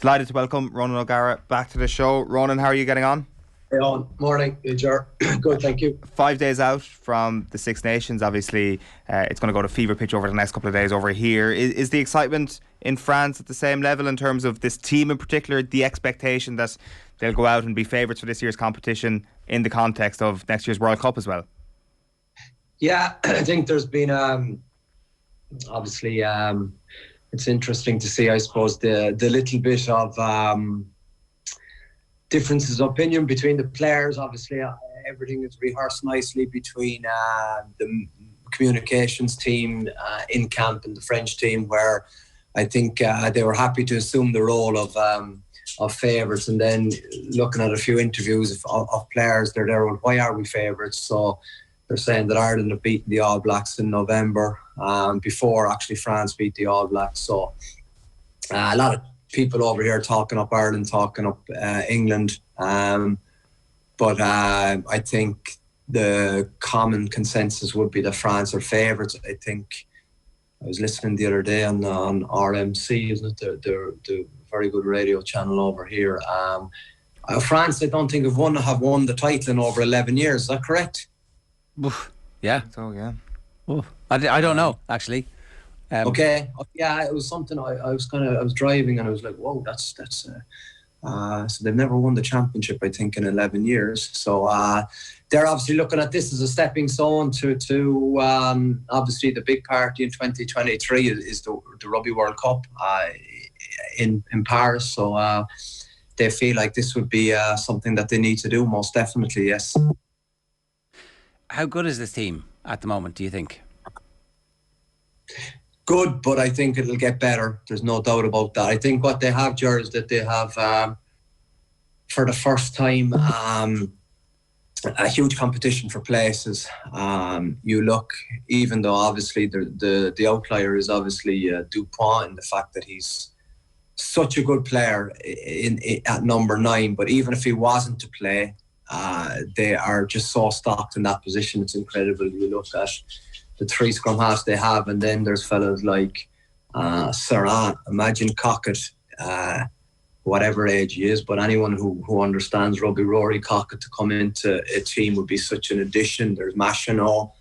Delighted to welcome Ronan O'Gara back to the show. Ronan, how are you getting on? Hey, on. Morning, Jar. Good, thank you. 5 days out from the Six Nations. Obviously, it's going to go to fever pitch over the next couple of days over here. Is the excitement in France at the same level in terms of this team in particular, the expectation that they'll go out and be favourites for this year's competition in the context of next year's World Cup as well? Yeah, I think there's been, obviously, it's interesting to see, I suppose, the little bit of differences of opinion between the players. Obviously, everything is rehearsed nicely between the communications team in camp and the French team, where I think they were happy to assume the role of favourites. And then looking at a few interviews of players, they're there, well, why are we favourites? So they're saying that Ireland have beaten the All Blacks in November, before actually France beat the All Blacks. So a lot of people over here talking up Ireland, talking up England. But I think the common consensus would be that France are favourites. I think I was listening the other day on RMC, isn't it? The very good radio channel over here. France, I don't think have won the title in over 11 years. Is that correct? Oof. Yeah. So yeah. Oof. I don't know actually. Okay. Yeah, it was something. I was driving and I was like, whoa, that's. So they've never won the championship, I think, in 11 years. So they're obviously looking at this as a stepping stone to obviously the big party in 2023 is the Rugby World Cup in Paris. So they feel like this would be something that they need to do, most definitely, yes. How good is this team at the moment, do you think? Good, but I think it'll get better. There's no doubt about that. I think what they have, Ger, is that they have, for the first time, a huge competition for places. You look, even though obviously the outlier is obviously Dupont, in the fact that he's such a good player at number 9, but even if he wasn't to play, they are just so stocked in that position. It's incredible. You look at the 3 scrum halves they have, and then there's fellas like Serra, imagine Cockett, whatever age he is, but anyone who understands rugby, Rory Cockett, to come into a team would be such an addition. There's Machino,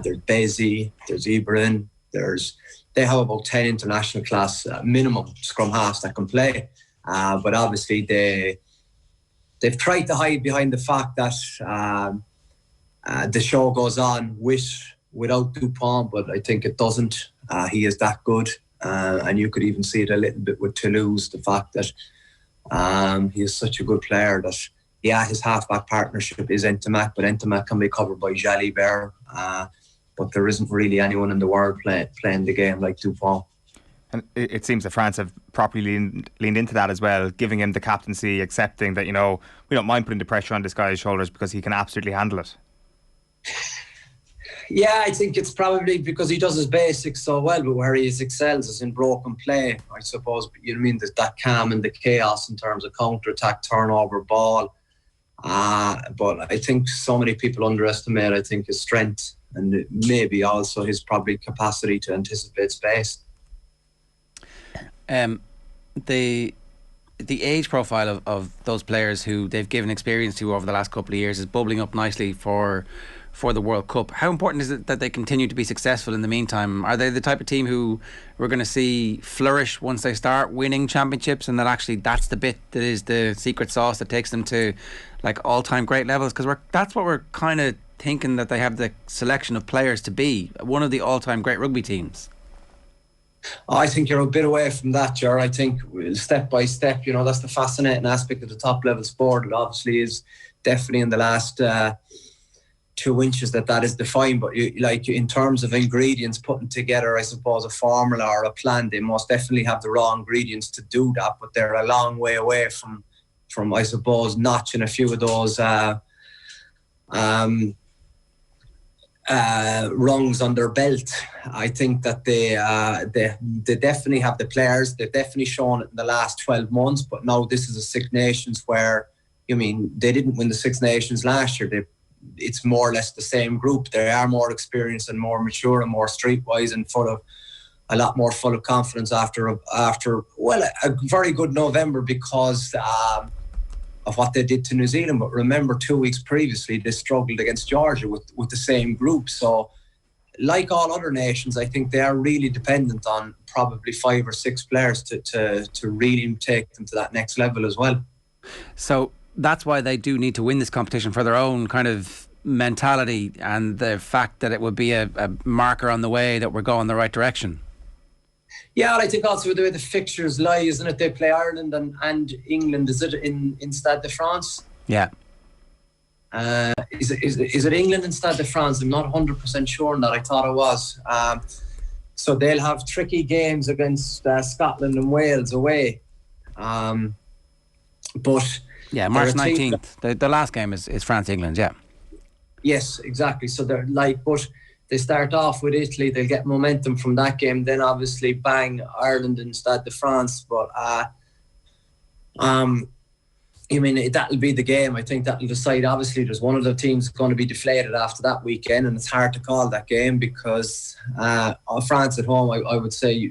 there's Bezzy, there's Ibrin, they have about 10 international class minimum scrum halves that can play, but obviously they've tried to hide behind the fact that the show goes on without Dupont, but I think it doesn't. He is that good, and you could even see it a little bit with Toulouse, the fact that he is such a good player that, yeah, his halfback partnership is Entimac, but Entimac can be covered by Jalibert, but there isn't really anyone in the world playing the game like Dupont. And it seems that France have properly leaned into that as well, giving him the captaincy, accepting that, we don't mind putting the pressure on this guy's shoulders because he can absolutely handle it. Yeah, I think it's probably because he does his basics so well, but where he excels is in broken play, I suppose. You know what I mean? There's that calm and the chaos in terms of counter-attack, turnover, ball. But I think so many people underestimate, I think, his strength and maybe also his probably capacity to anticipate space. The age profile of those players who they've given experience to over the last couple of years is bubbling up nicely for the World Cup. How important is it that they continue to be successful in the meantime? Are they the type of team who we're going to see flourish once they start winning championships, and that actually that's the bit that is the secret sauce that takes them to like all-time great levels? Because that's what we're kind of thinking, that they have the selection of players to be one of the all-time great rugby teams. I think you're a bit away from that, Ger. I think step by step, that's the fascinating aspect of the top level sport. It obviously is definitely in the last 2 inches that is defined, but in terms of ingredients, putting together, I suppose, a formula or a plan, they most definitely have the raw ingredients to do that, but they're a long way away from I suppose, notching a few of those rungs on their belt. I think that they definitely have the players. They've definitely shown it in the last 12 months, but now this is a Six Nations where, they didn't win the Six Nations last year. It's more or less the same group. They are more experienced and more mature and more streetwise and full of a lot more full of confidence after a very good November because of what they did to New Zealand. But remember, 2 weeks previously they struggled against Georgia with the same group. So like all other nations, I think they are really dependent on probably 5 or 6 players to really take them to that next level as well. So that's why they do need to win this competition, for their own kind of mentality and the fact that it would be a marker on the way that we're going the right direction. Yeah, and I think also the way the fixtures lie, isn't it? They play Ireland and England. Is it in Stade de France? Yeah. Is it England in Stade de France? I'm not 100% sure on that. I thought it was. So they'll have tricky games against Scotland and Wales away. But yeah, March 19th. The last game is France-England, yeah. Yes, exactly. So they're but they start off with Italy. They'll get momentum from that game. Then obviously, bang, Ireland and Stade de France. But that'll be the game. I think that'll decide. Obviously, there's one of the teams going to be deflated after that weekend, and it's hard to call that game because France at home. I would say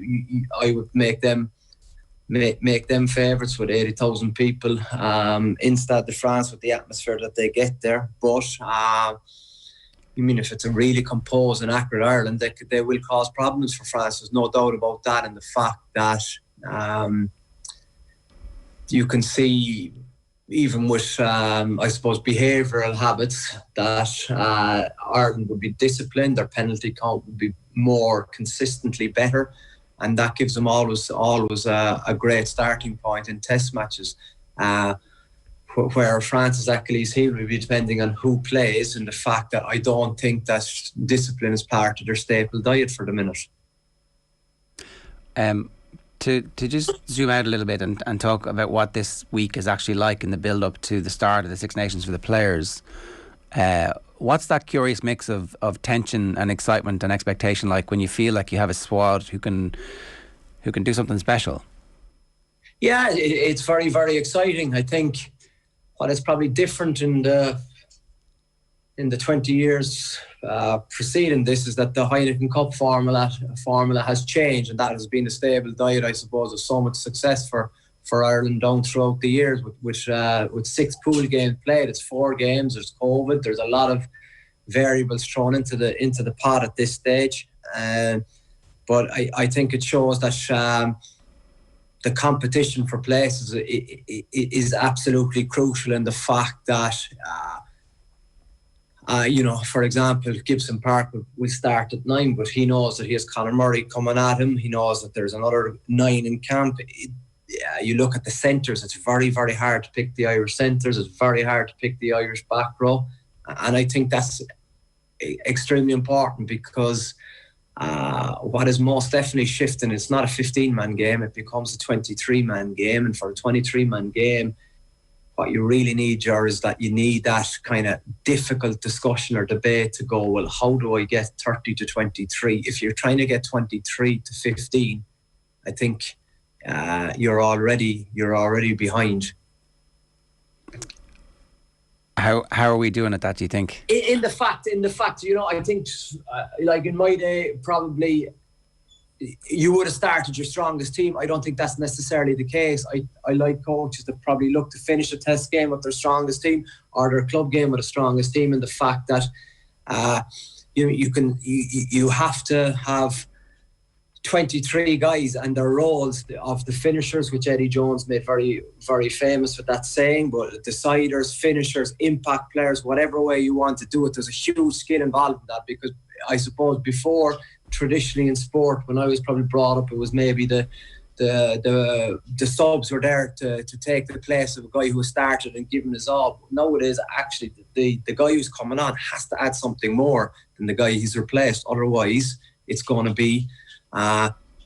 I would make them favourites with 80,000 people in Stade de France with the atmosphere that they get there. But if it's a really composed and accurate Ireland, they will cause problems for France. There's no doubt about that. And the fact that you can see, even with, I suppose, behavioural habits, that Ireland would be disciplined, their penalty count would be more consistently better, and that gives them always a great starting point in test matches. Where France's Achilles heel will be depending on who plays, and the fact that I don't think that discipline is part of their staple diet for the minute. To just zoom out a little bit and talk about what this week is actually like in the build-up to the start of the Six Nations for the players, what's that curious mix of tension and excitement and expectation like when you feel like you have a squad who can do something special? Yeah, it's very, very exciting. I think what is probably different in the 20 years preceding this is that the Heineken Cup formula has changed, and that has been a stable diet, I suppose, of so much success for Ireland down throughout the years with 6 pool games played. It's 4 games. There's COVID. There's a lot of variables thrown into the pot at this stage, but I think it shows that the competition for places is absolutely crucial, in the fact that for example, Gibson Park will start at 9, but he knows that he has Conor Murray coming at him. He knows that there's another 9 in camp. You look at the centres, it's very, very hard to pick the Irish centres. It's very hard to pick the Irish back row. And I think that's extremely important, because what is most definitely shifting, it's not a 15-man game, it becomes a 23-man game. And for a 23-man game, what you really need, Ger, is that you need that kind of difficult discussion or debate to go, well, how do I get 30 to 23? If you're trying to get 23 to 15, I think you're already behind. How are we doing at that, do you think? In the fact, I think like in my day, probably you would have started your strongest team. I don't think that's necessarily the case. I like coaches that probably look to finish a test game with their strongest team, or their club game with the strongest team, and the fact that you have to have 23 guys and their roles of the finishers, which Eddie Jones made very, very famous with that saying, but deciders, finishers, impact players, whatever way you want to do it, there's a huge skill involved in that. Because I suppose before, traditionally in sport, when I was probably brought up, it was maybe the subs were there to take the place of a guy who started and given his all. Nowadays, actually, the guy who's coming on has to add something more than the guy he's replaced. Otherwise, it's going to be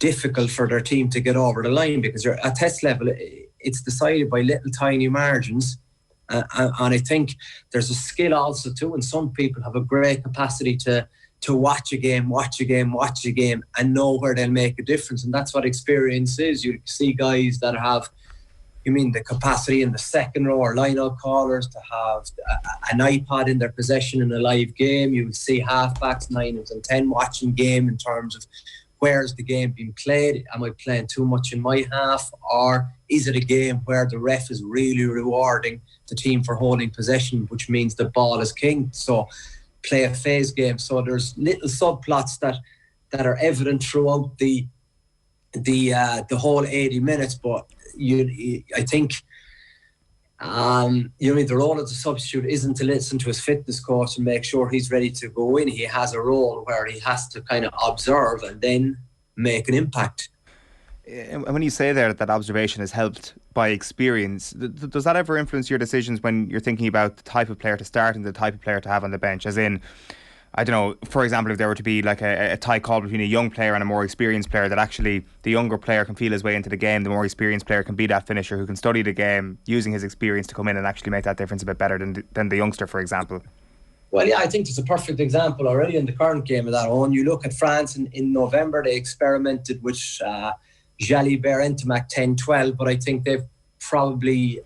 difficult for their team to get over the line, because you're at test level, it's decided by little tiny margins, and I think there's a skill also too, and some people have a great capacity to watch a game and know where they'll make a difference, and that's what experience is. You see guys that have the capacity in the second row or line-out callers to have an iPod in their possession in a live game. You would see halfbacks, 9 and 10 watching game in terms of where's the game being played? Am I playing too much in my half? Or is it a game where the ref is really rewarding the team for holding possession, which means the ball is king? So play a phase game. So there's little subplots that are evident throughout the whole 80 minutes. But I think the role of the substitute isn't to listen to his fitness coach and make sure he's ready to go in. He has a role where he has to kind of observe and then make an impact. And when you say there that observation is helped by experience, does that ever influence your decisions when you're thinking about the type of player to start and the type of player to have on the bench? As in, I don't know, for example, if there were to be like a tight call between a young player and a more experienced player, that actually the younger player can feel his way into the game, the more experienced player can be that finisher who can study the game using his experience to come in and actually make that difference a bit better than the youngster, for example. Well, yeah, I think there's a perfect example already in the current game of that. When you look at France in November, they experimented with Jalibert, Ntamack 10-12, but I think they've probably...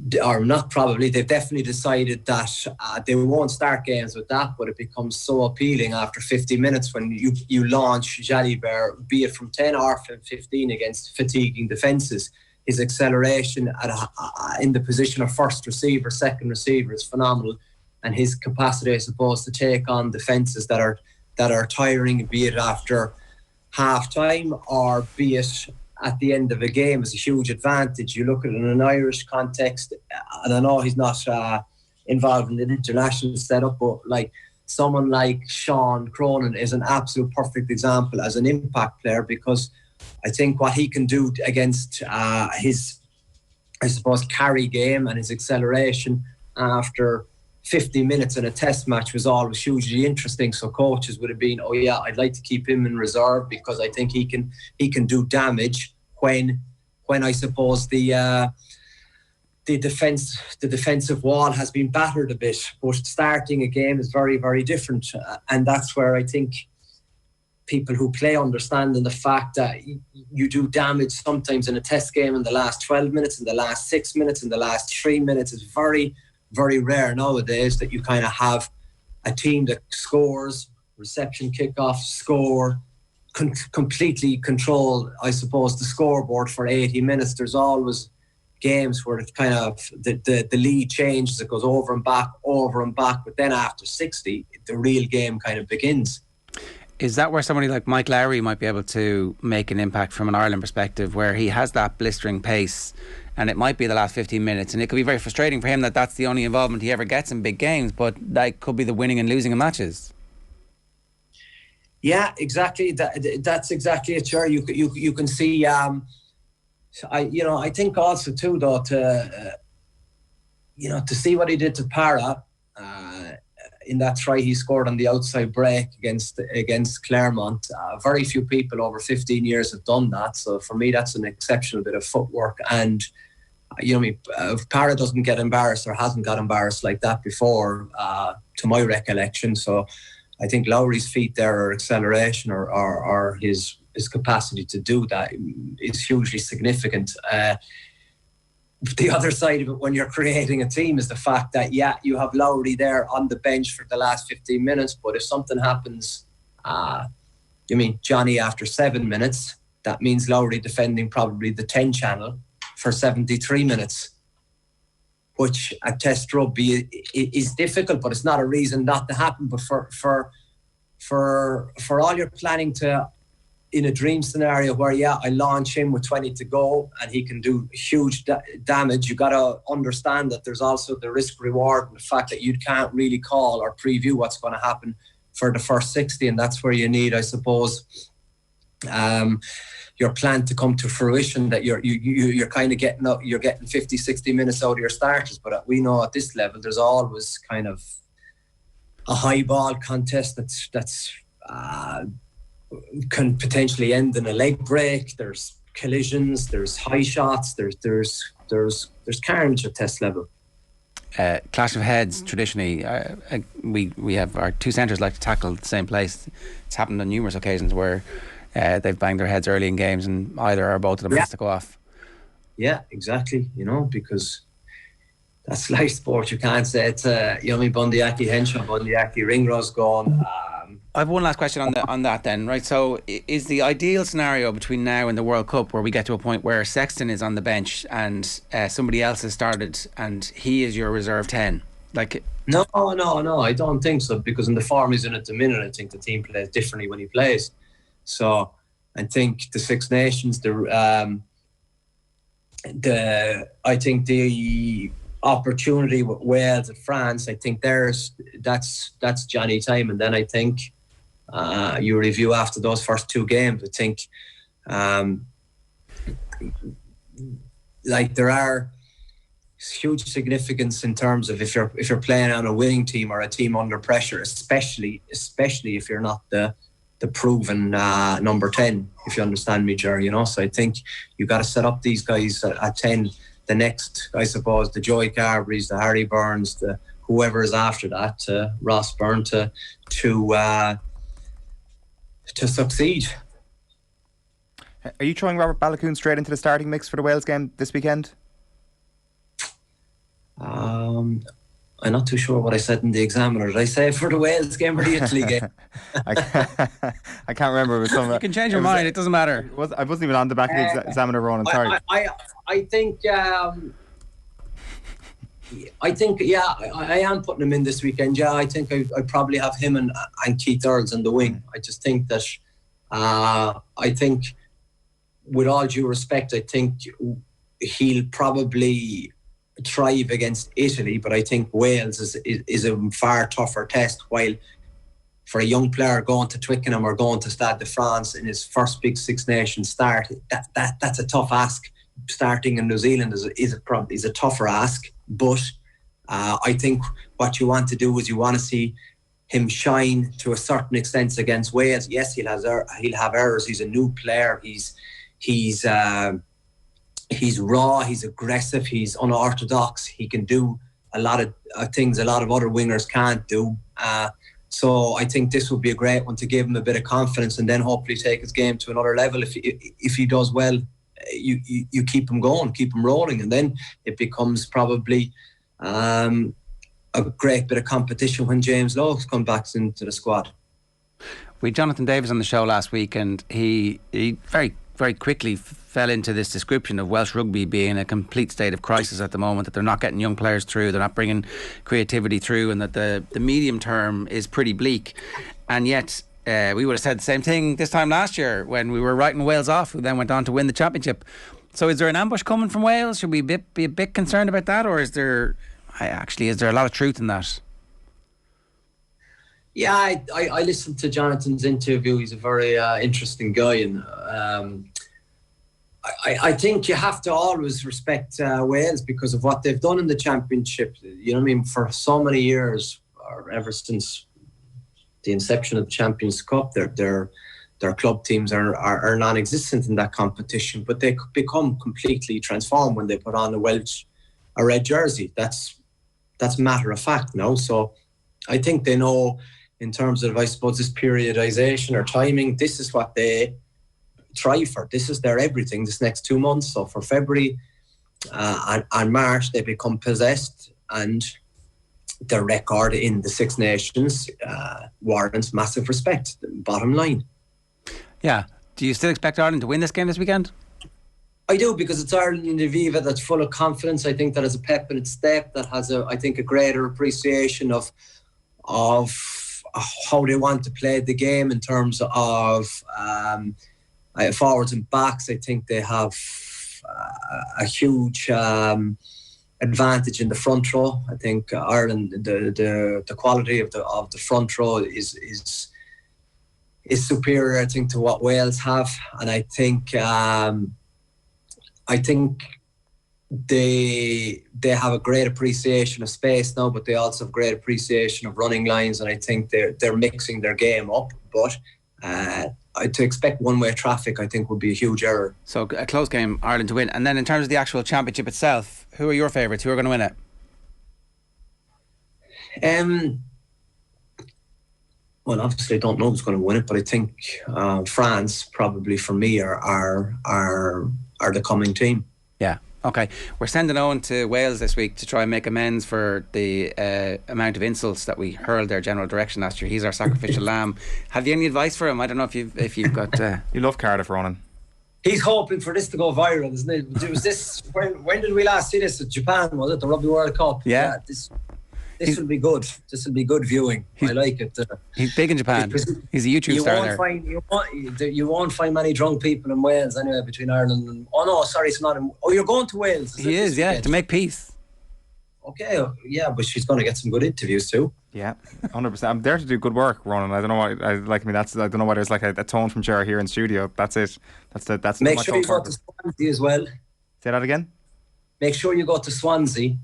they've definitely decided that they won't start games with that, but it becomes so appealing after 50 minutes when you launch Jalibert, be it from 10 or from 15 against fatiguing defences. His acceleration in the position of first receiver, second receiver is phenomenal, and his capacity, I suppose, to take on defences that are tiring, be it after half time or be it at the end of a game, is a huge advantage. You look at it in an Irish context, and I know he's not involved in an international setup, but like someone like Sean Cronin is an absolute perfect example as an impact player, because I think what he can do against his, I suppose, carry game and his acceleration after 50 minutes in a test match was always hugely interesting. So coaches would have been, oh yeah, I'd like to keep him in reserve because I think he can do damage when I suppose the defensive wall has been battered a bit. But starting a game is very, very different, and that's where I think people who play understanding the fact that you do damage sometimes in a test game in the last 12 minutes, in the last 6 minutes, in the last 3 minutes. Is very, very rare nowadays that you kind of have a team that scores, reception, kickoff, score, completely control, I suppose, the scoreboard for 80 minutes. There's always games where it's kind of the lead changes, it goes over and back, but then after 60, the real game kind of begins. Is that where somebody like Mike Lowry might be able to make an impact from an Ireland perspective, where he has that blistering pace and it might be the last 15 minutes, and it could be very frustrating for him that that's the only involvement he ever gets in big games, but that could be the winning and losing of matches? Yeah, exactly. That's exactly it. Sure, you can see. I think also too, though, to see what he did to Para in that try he scored on the outside break against Claremont. Very few people over 15 years have done that. So for me, that's an exceptional bit of footwork. And Para doesn't get embarrassed or hasn't got embarrassed like that before, to my recollection. So I think Lowry's feet there, or acceleration, or his capacity to do that is hugely significant. The other side of it, when you're creating a team, is the fact that, yeah, you have Lowry there on the bench for the last 15 minutes, but if something happens, Johnny after 7 minutes, that means Lowry defending probably the 10 channel for 73 minutes, which at Test Rugby is difficult, but it's not a reason not to happen. But for all your planning to, in a dream scenario where, yeah, I launch him with 20 to go and he can do huge damage, you got to understand that there's also the risk reward and the fact that you can't really call or preview what's going to happen for the first 60, and that's where you need, I suppose, your plan to come to fruition, that you're kind of getting 50, 60 minutes out of your starters. But we know at this level there's always kind of a high ball contest that's can potentially end in a leg break. There's collisions, there's high shots, there's carnage at Test level. Clash of heads traditionally, we have our two centres like to tackle the same place. It's happened on numerous occasions where they've banged their heads early in games and either or both of them has to go off. Yeah, exactly. Because that's life sport. You can't say it's Bundyaki Henshaw, Bundyaki Ringrose gone. I have one last question on that then, right? So is the ideal scenario between now and the World Cup where we get to a point where Sexton is on the bench and somebody else has started and he is your reserve 10? Like, No, I don't think so, because in the form he's in at the minute, I think the team plays differently when he plays. So I think the Six Nations, I think the opportunity with Wales and France, I think that's Johnny time, and then I think you review after those first two games. I think like there are huge significance in terms of if you're playing on a winning team or a team under pressure, especially if you're not the proven number 10, if you understand me, Jerry, you know. So I think you got to set up these guys at 10. The next, I suppose, the Joey Carberrys, the Harry Burns, the whoever is after that, Ross Byrne, to succeed. Are you throwing Robert Balakoon straight into the starting mix for the Wales game this weekend? I'm not too sure what I said in the Examiner. Did I say for the Wales game or the Italy game? I can't remember. It was some, you can change your mind. It doesn't matter. I wasn't even on the back of the Examiner, Ronan. Sorry. I think I am putting him in this weekend. Yeah, I think I probably have him and Keith Earls in the wing. I just think that I think, with all due respect, I think he'll probably thrive against Italy, but I think Wales is a far tougher test. While for a young player going to Twickenham or going to Stade de France in his first big Six Nations start, that's a tough ask. Starting in New Zealand is a tougher ask, but I think what you want to do is you want to see him shine to a certain extent against Wales. Yes, he'll have errors. He's a new player. He's raw. He's aggressive. He's unorthodox. He can do a lot of things a lot of other wingers can't do. So I think this would be a great one to give him a bit of confidence, and then hopefully take his game to another level. If he does well, you keep him going, keep him rolling, and then it becomes probably a great bit of competition when James Lowe comes back into the squad. We had Jonathan Davis on the show last week, and he very, very quickly fell into this description of Welsh rugby being in a complete state of crisis at the moment, that they're not getting young players through, they're not bringing creativity through, and that the medium term is pretty bleak. And yet we would have said the same thing this time last year when we were writing Wales off, who then went on to win the championship. So is there an ambush coming from Wales? Should we be a bit concerned about that, or is there a lot of truth in that? Yeah, I listened to Jonathan's interview. He's a very interesting guy, and I think you have to always respect Wales because of what they've done in the championship. You know what I mean? For so many years, or ever since the inception of the Champions Cup, their club teams are non-existent in that competition, but they could become completely transformed when they put on a red jersey. That's matter of fact now. So I think they know, in terms of, I suppose, this periodization or timing, this is what they try for. This is their everything this next 2 months. So for February and March, they become possessed, and their record in the Six Nations warrants massive respect, bottom line. Yeah. Do you still expect Ireland to win this game this weekend? I do, because it's Ireland in the Viva that's full of confidence. I think that has a pep in its step, that has a greater appreciation of how they want to play the game in terms of forwards and backs. I think they have a huge advantage in the front row. I think Ireland, the quality of the front row is superior, I think, to what Wales have, and I think they have a great appreciation of space now, but they also have great appreciation of running lines, and I think they're mixing their game up. But to expect one-way traffic, I think, would be a huge error. So a close game, Ireland to win. And then in terms of the actual championship itself, who are your favourites? Who are going to win it? Well, obviously, I don't know who's going to win it, but I think France, probably for me, are the coming team. Yeah. Okay, we're sending Owen to Wales this week to try and make amends for the amount of insults that we hurled their general direction last year. He's our sacrificial lamb. Have you any advice for him? I don't know if you've got. You love Cardiff, Ronan. He's hoping for this to go viral, isn't it? Was this when did we last see this? At Japan, was it the Rugby World Cup? Yeah. This will be good. This will be good viewing. I like it. He's big in Japan. He's a YouTube star there. You won't find many drunk people in Wales anyway, between Ireland and... Oh no, sorry, it's not in... Oh, you're going to Wales? He is, yeah, to make peace. Okay, yeah, but she's going to get some good interviews too. Yeah, 100%. I'm there to do good work, Ronan. I don't know what I mean. I don't know why there's like a tone from Ger here in studio. That's it. That's Make sure you go to Swansea as well. Say that again. Make sure you go to Swansea.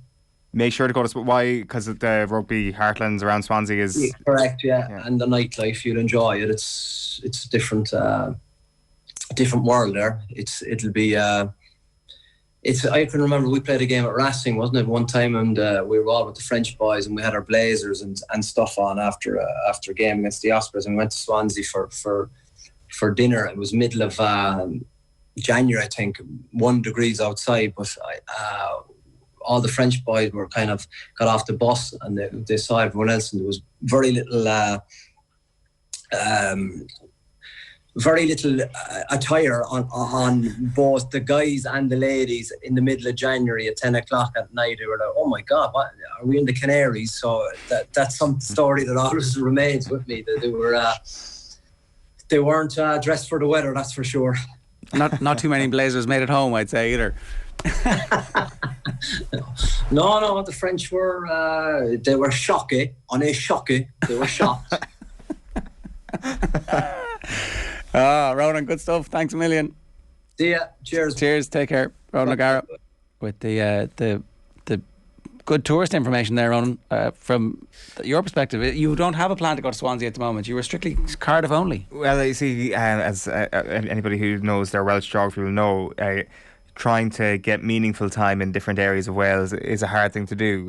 Make sure to go to why? Because the rugby heartlands around Swansea is correct. Yeah, and the nightlife, you'll enjoy it. It's a different world there. It'll be. I can remember we played a game at Racing, wasn't it, one time, and we were all with the French boys, and we had our blazers and stuff on after a game against the Ospreys, and we went to Swansea for dinner. It was middle of January, I think, 1 degree outside, but all the French boys were kind of got off the bus, and they saw everyone else, and there was very little attire on both the guys and the ladies in the middle of January at 10 o'clock at night. They were like, oh my God, what, are we in the Canaries? So that's some story that always remains with me, that they weren't dressed for the weather, that's for sure. Not too many blazers made at home, I'd say, either. No, the French were they were choqués. On est choqués. They were shocked. Ronan, good stuff. Thanks a million. See ya. Cheers. Take care. Ronan O'Gara with the good tourist information there, Ronan. From your perspective, you don't have a plan to go to Swansea at the moment. You were strictly Cardiff only. Well, you see, as anybody who knows their Welsh geography will know, trying to get meaningful time in different areas of Wales is a hard thing to do.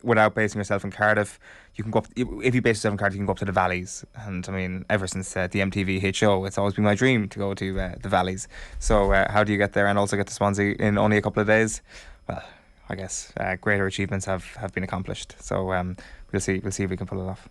Without basing yourself in Cardiff, you can go up, if you base yourself in Cardiff, you can go up to the valleys. And I mean, ever since the MTV hit show, it's always been my dream to go to the valleys. So how do you get there and also get to Swansea in only a couple of days? Well, I guess greater achievements have been accomplished. So we'll see if we can pull it off.